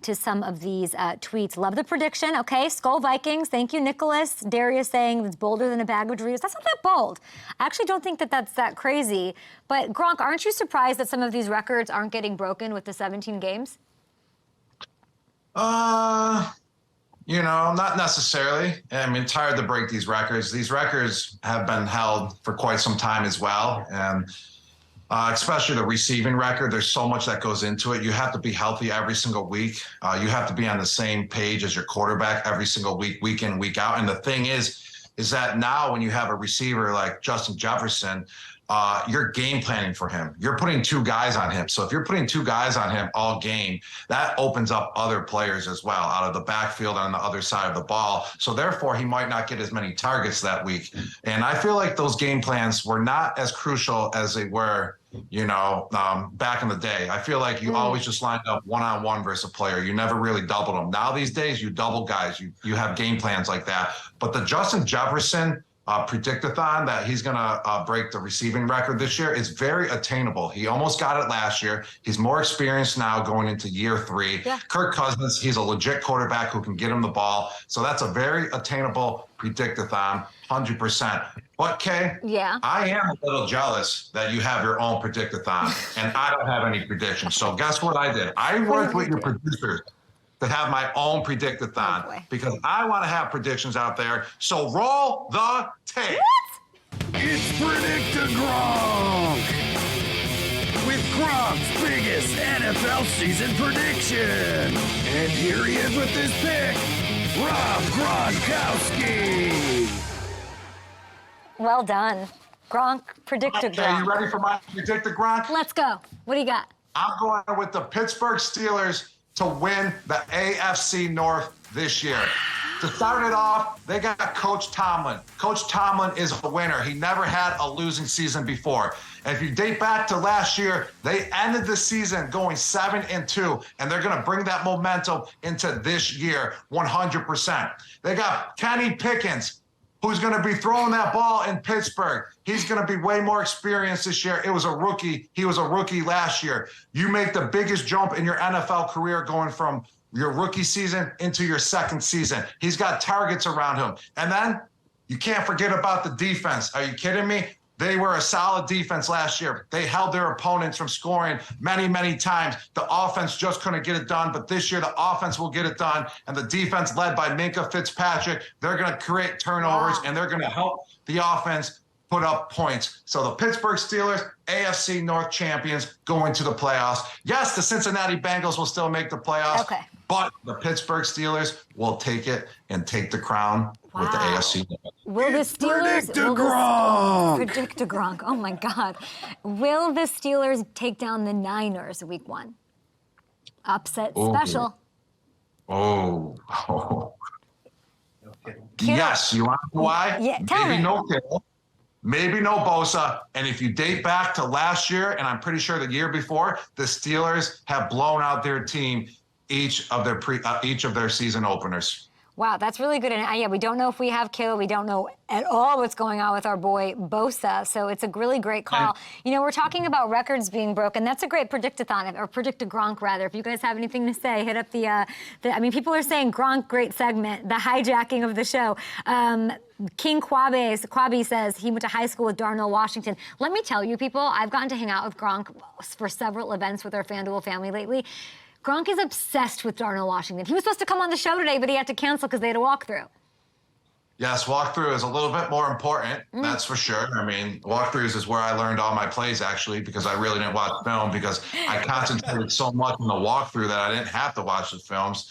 to some of these tweets. Love the prediction. Okay, Skull Vikings. Thank you, Nicholas. Darius saying it's bolder than a bag of Doritos. That's not that bold. I actually don't think that that's that crazy. But Gronk, aren't you surprised that some of these records aren't getting broken with the 17 games? You know, not necessarily. I mean, it's hard to break these records. These records have been held for quite some time as well. And especially the receiving record, there's so much that goes into it. You have to be healthy every single week. You have to be on the same page as your quarterback every single week, week in, week out. And the thing is that now when you have a receiver like Justin Jefferson, you're game planning for him. You're putting two guys on him. So if you're putting two guys on him all game, that opens up other players as well out of the backfield on the other side of the ball. So therefore, he might not get as many targets that week. And I feel like those game plans were not as crucial as they were, you know, back in the day. I feel like you always just lined up one-on-one versus a player. You never really doubled them. Now these days, you double guys. You have game plans like that. But the Justin Jefferson Predict-a-thon that he's going to break the receiving record this year is very attainable. He almost got it last year. He's more experienced now going into year 3. Yeah. Kirk Cousins, he's a legit quarterback who can get him the ball. So that's a very attainable Predict-a-thon, 100%. But, Kay, yeah, I am a little jealous that you have your own Predict-a-thon, and I don't have any predictions. So guess what I did? I worked with your producers to have my own Predict-a-thon because I want to have predictions out there. So roll the tape. What? It's Predict-a-GRONK with Gronk's biggest NFL season prediction. And here he is with his pick, Rob Gronkowski. Well done. Gronk, Predict-a-GRONK. Okay, you ready for my Predict-a-GRONK? Let's go. What do you got? I'm going with the Pittsburgh Steelers to win the AFC North this year. To start it off, they got Coach Tomlin. Coach Tomlin is a winner. He never had a losing season before. And if you date back to last year, they ended the season going 7-2, and they're going to bring that momentum into this year 100%. They got Kenny Pickens, who's going to be throwing that ball in Pittsburgh. He's going to be way more experienced this year. It was a rookie. He was a rookie last year. You make the biggest jump in your NFL career going from your rookie season into your second season. He's got targets around him. And then you can't forget about the defense. Are you kidding me? They were a solid defense last year. They held their opponents from scoring many, many times. The offense just couldn't get it done, but this year the offense will get it done. And the defense led by Minkah Fitzpatrick, they're going to create turnovers and they're going to help the offense put up points. So the Pittsburgh Steelers, AFC North champions, going to the playoffs. Yes, the Cincinnati Bengals will still make the playoffs, but the Pittsburgh Steelers will take it and take the crown with the AFC North. Will the Steelers Predict-a-GRONK? Oh my God! Will the Steelers take down the Niners week 1? Upset special. Yes. You want to know why? Yeah, tell me. No Kittle. Maybe no Bosa. And if you date back to last year, and I'm pretty sure the year before, the Steelers have blown out their team each of their season openers. Wow, that's really good. And yeah, we don't know if we have Kittle. We don't know at all what's going on with our boy Bosa. So it's a really great call. You know, we're talking about records being broken. That's a great Predict-a-thon, or Predict-a-GRONK rather. If you guys have anything to say, hit up the I mean, people are saying Gronk, great segment, the hijacking of the show. King Quabi says he went to high school with Darnell Washington. Let me tell you, people, I've gotten to hang out with Gronk for several events with our FanDuel family lately. Gronk is obsessed with Darnell Washington. He was supposed to come on the show today, but he had to cancel because they had a walkthrough. Yes, walkthrough is a little bit more important, that's for sure. I mean, walkthroughs is where I learned all my plays, actually, because I really didn't watch film because I concentrated so much on the walkthrough that I didn't have to watch the films.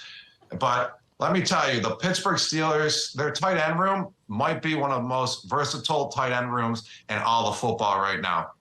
But let me tell you, the Pittsburgh Steelers, their tight end room might be one of the most versatile tight end rooms in all of football right now.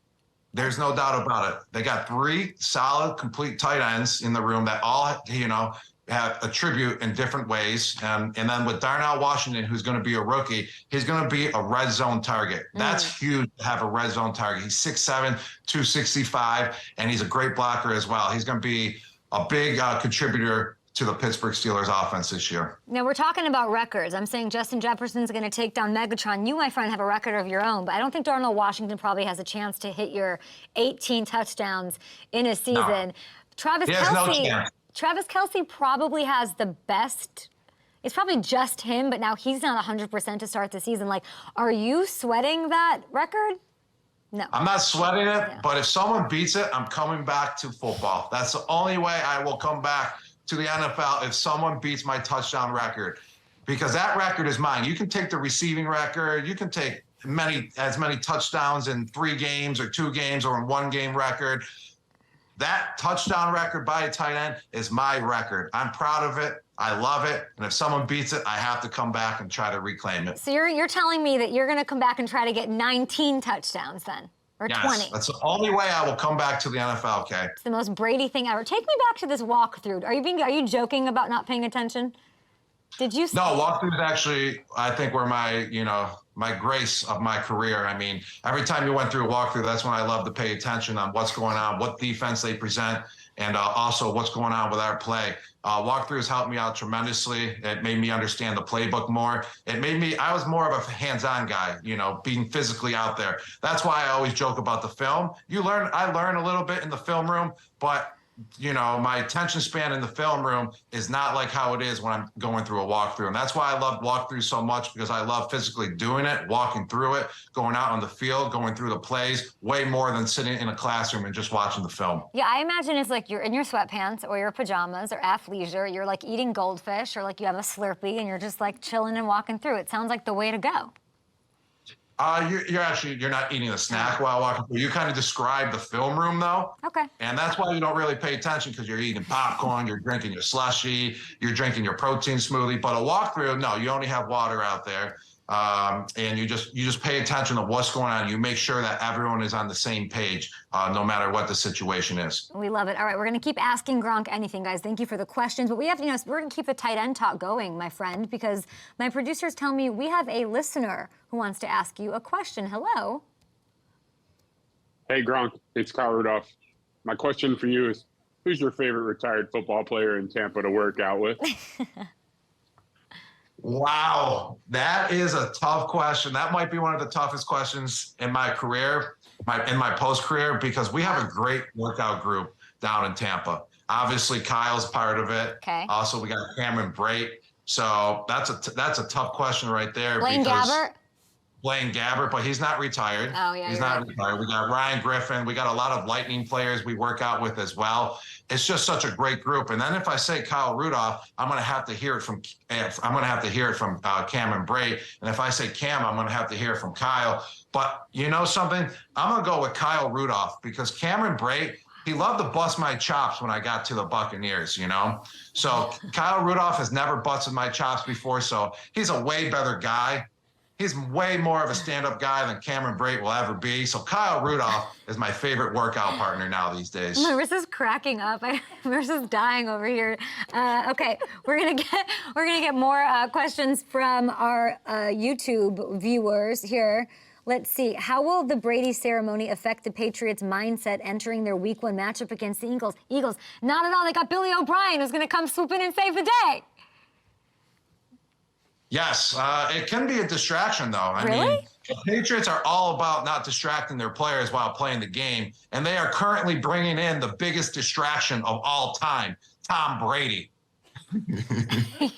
There's no doubt about it. They got 3 solid, complete tight ends in the room that all, you know, have attribute in different ways. And then with Darnell Washington, who's going to be a rookie, he's going to be a red zone target. That's huge to have a red zone target. He's 6'7", 265, and he's a great blocker as well. He's going to be a big contributor to the Pittsburgh Steelers offense this year. Now, we're talking about records. I'm saying Justin Jefferson's going to take down Megatron. You, my friend, have a record of your own, but I don't think Darnell Washington probably has a chance to hit your 18 touchdowns in a season. No. Travis He has Kelce, no chance. Travis Kelce probably has the best. It's probably just him, but now he's not 100% to start the season. Like, are you sweating that record? No. I'm not sweating it, but if someone beats it, I'm coming back to football. That's the only way I will come back to the NFL, if someone beats my touchdown record, because that record is mine. You can take the receiving record. You can take as many touchdowns in 3 games or 2 games or in 1 game record. That touchdown record by a tight end is my record. I'm proud of it. I love it. And if someone beats it, I have to come back and try to reclaim it. So you're telling me that you're going to come back and try to get 19 touchdowns then? Or yes, 20? That's the only way I will come back to the NFL, okay? It's the most Brady thing ever. Take me back to this walkthrough. Are you joking about not paying attention? Did you? No, walkthroughs actually, I think, were my grace of my career. I mean, every time you went through a walkthrough, that's when I love to pay attention on what's going on, what defense they present, and also what's going on with our play. Walkthroughs helped me out tremendously. It made me understand the playbook more. I was more of a hands-on guy, being physically out there. That's why I always joke about the film. I learn a little bit in the film room, but my attention span in the film room is not like how it is when I'm going through a walkthrough. And that's why I love walkthroughs so much, because I love physically doing it, walking through it, going out on the field, going through the plays, way more than sitting in a classroom and just watching the film. Yeah, I imagine it's like you're in your sweatpants or your pajamas or athleisure. You're like eating goldfish, or like you have a Slurpee and you're just like chilling and walking through. It sounds like the way to go. You're not eating a snack while walking through. You kind of describe the film room, though. Okay. And that's why you don't really pay attention, because you're eating popcorn, you're drinking your slushie, you're drinking your protein smoothie. But a walkthrough, no, you only have water out there. And you just pay attention to what's going on. You make sure that everyone is on the same page, no matter what the situation is. We love it. All right, we're going to keep asking Gronk anything, guys. Thank you for the questions. But we have, we're going to keep the tight end talk going, my friend, because my producers tell me we have a listener who wants to ask you a question. Hello. Hey, Gronk. It's Kyle Rudolph. My question for you is, who's your favorite retired football player in Tampa to work out with? Wow, that is a tough question. That might be one of the toughest questions in my career, in my post-career, because we have a great workout group down in Tampa. Obviously, Kyle's part of it. Okay. Also, we got Cameron Brate. So that's a tough question right there. Blaine Gabbert? Blaine Gabbert, but he's not retired. Oh, yeah, he's not retired. We got Ryan Griffin. We got a lot of Lightning players we work out with as well. It's just such a great group. And then if I say Kyle Rudolph, I'm going to have to hear it from Cameron Brate. And if I say Cam, I'm going to have to hear it from Kyle. But you know something? I'm going to go with Kyle Rudolph, because Cameron Brate, he loved to bust my chops when I got to the Buccaneers, So Kyle Rudolph has never busted my chops before, so he's a way better guy. He's way more of a stand-up guy than Cameron Brate will ever be. So Kyle Rudolph is my favorite workout partner now these days. Marissa's cracking up. Marissa's dying over here. Okay, we're gonna get more questions from our YouTube viewers here. Let's see. How will the Brady ceremony affect the Patriots' mindset entering their Week 1 matchup against the Eagles? Not at all. They got Billy O'Brien, who's going to come swoop in and save the day. Yes, it can be a distraction, though. I Really? mean, the Patriots are all about not distracting their players while playing the game, and they are currently bringing in the biggest distraction of all time, Tom Brady.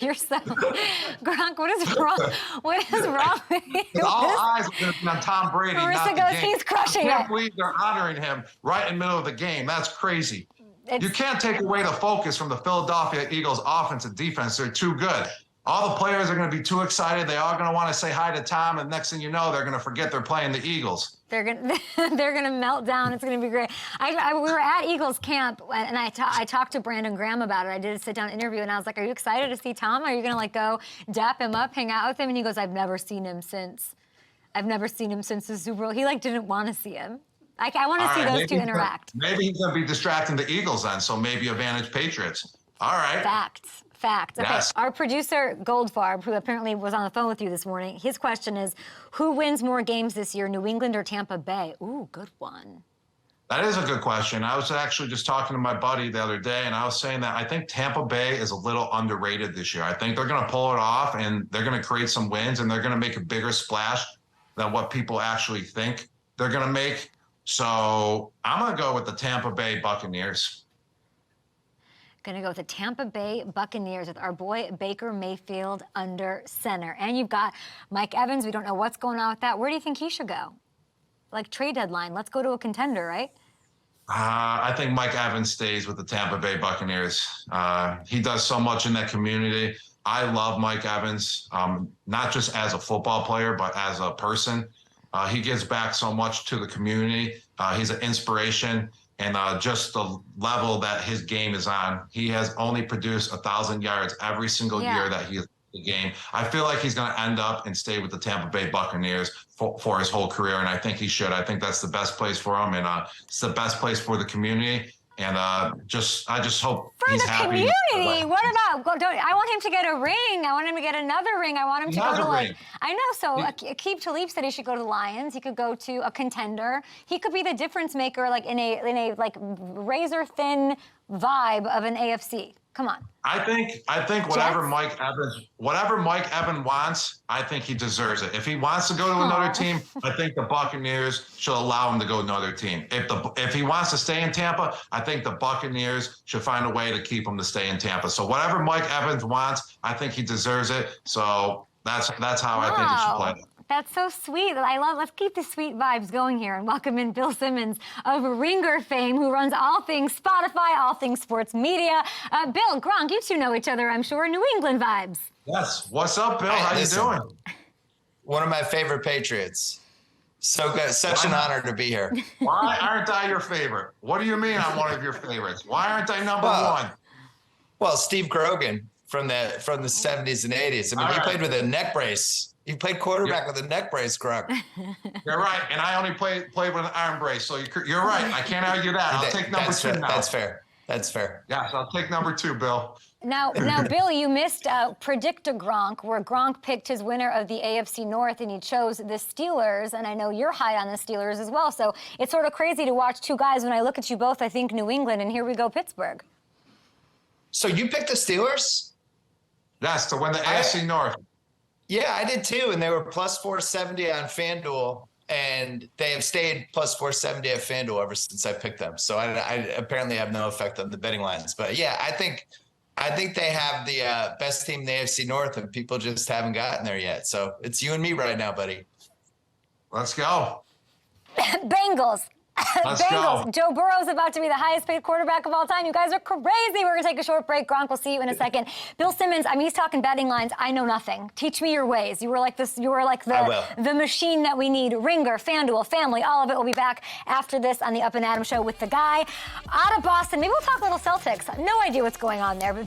You're so Gronk. What is wrong? What is wrong with you? All eyes are going to be on Tom Brady. Marissa not the goes, game. he's crushing I can't it. believe they're honoring him right in the middle of the game. That's crazy. You can't take away the focus from the Philadelphia Eagles offense and defense. They're too good. All the players are going to be too excited. They're all going to want to say hi to Tom, and next thing you know, they're going to forget they're playing the Eagles. They're gonna melt down. It's gonna be great. We were at Eagles camp, and I talked to Brandon Graham about it. I did a sit-down interview, and I was like, "Are you excited to see Tom? Are you gonna go dap him up, hang out with him?" And he goes, "I've never seen him since the Super Bowl. He didn't want to see him. I want to see those two interact." Maybe he's going to be distracting the Eagles then, so maybe advantage Patriots. All right. Facts. Okay, Yes. Our producer, Goldfarb, who apparently was on the phone with you this morning, his question is, who wins more games this year, New England or Tampa Bay? Ooh, good one. That is a good question. I was actually just talking to my buddy the other day, and I was saying that I think Tampa Bay is a little underrated this year. I think they're going to pull it off, and they're going to create some wins, and they're going to make a bigger splash than what people actually think they're going to make. So I'm going to go with the Tampa Bay Buccaneers. Going to go with the Tampa Bay Buccaneers with our boy Baker Mayfield under center. And you've got Mike Evans. We don't know what's going on with that. Where do you think he should go? Like trade deadline. Let's go to a contender, right? I think Mike Evans stays with the Tampa Bay Buccaneers. He does so much in that community. I love Mike Evans, not just as a football player, but as a person. He gives back so much to the community. He's an inspiration. And just the level that his game is on, he has only produced 1,000 yards every single year that he is in the game. I feel like he's going to end up and stay with the Tampa Bay Buccaneers for his whole career, and I think he should. I think that's the best place for him, and it's the best place for the community. And I just hope he's happy. For the community? What about? I want him to get a ring. I want him to get another ring. I want him to go to like. I know. So Aqib Talib said he should go to the Lions. He could go to a contender. He could be the difference maker, like in a like razor thin vibe of an AFC. Come on. I think whatever Mike Evans wants, I think he deserves it. If he wants to go to another team, I think the Buccaneers should allow him to go to another team. If he wants to stay in Tampa, I think the Buccaneers should find a way to keep him to stay in Tampa. So whatever Mike Evans wants, I think he deserves it. So that's how I think it should play. That's so sweet. Let's keep the sweet vibes going here and welcome in Bill Simmons of Ringer fame, who runs all things Spotify, all things sports media. Bill, Gronk, you two know each other, I'm sure. New England vibes. Yes. What's up, Bill? How you doing? One of my favorite Patriots. So good. Such an honor to be here. Why aren't I your favorite? What do you mean I'm one of your favorites? Why aren't I number one? Well, Steve Grogan from the 70s and 80s. I mean, he played with a neck brace. You played quarterback with a neck brace, Gronk. You're right, and I only played with an arm brace, so you're right. I can't argue that. I'll take number two now. That's fair. That's fair. Yes, I'll take number two, Bill. Now, Bill, you missed Predict-a-GRONK, where Gronk picked his winner of the AFC North, and he chose the Steelers, and I know you're high on the Steelers as well, so it's sort of crazy to watch two guys. When I look at you both, I think New England, and here we go, Pittsburgh. So you picked the Steelers? Yes, to win the AFC North. Yeah, I did too, and they were plus 470 on FanDuel, and they have stayed plus 470 at FanDuel ever since I picked them. So I apparently have no effect on the betting lines. But yeah, I think they have the best team in the AFC North, and people just haven't gotten there yet. So it's you and me right now, buddy. Let's go. Bengals. Bengals. Joe Burrow's about to be the highest paid quarterback of all time. You guys are crazy. We're going to take a short break. Gronk, we'll see you in a second. Bill Simmons, I mean, he's talking betting lines. I know nothing. Teach me your ways. You were like this. You were like the machine that we need. Ringer, FanDuel, family, all of it. We'll be back after this on the Up and Adam show with the guy out of Boston. Maybe we'll talk a little Celtics. No idea what's going on there. But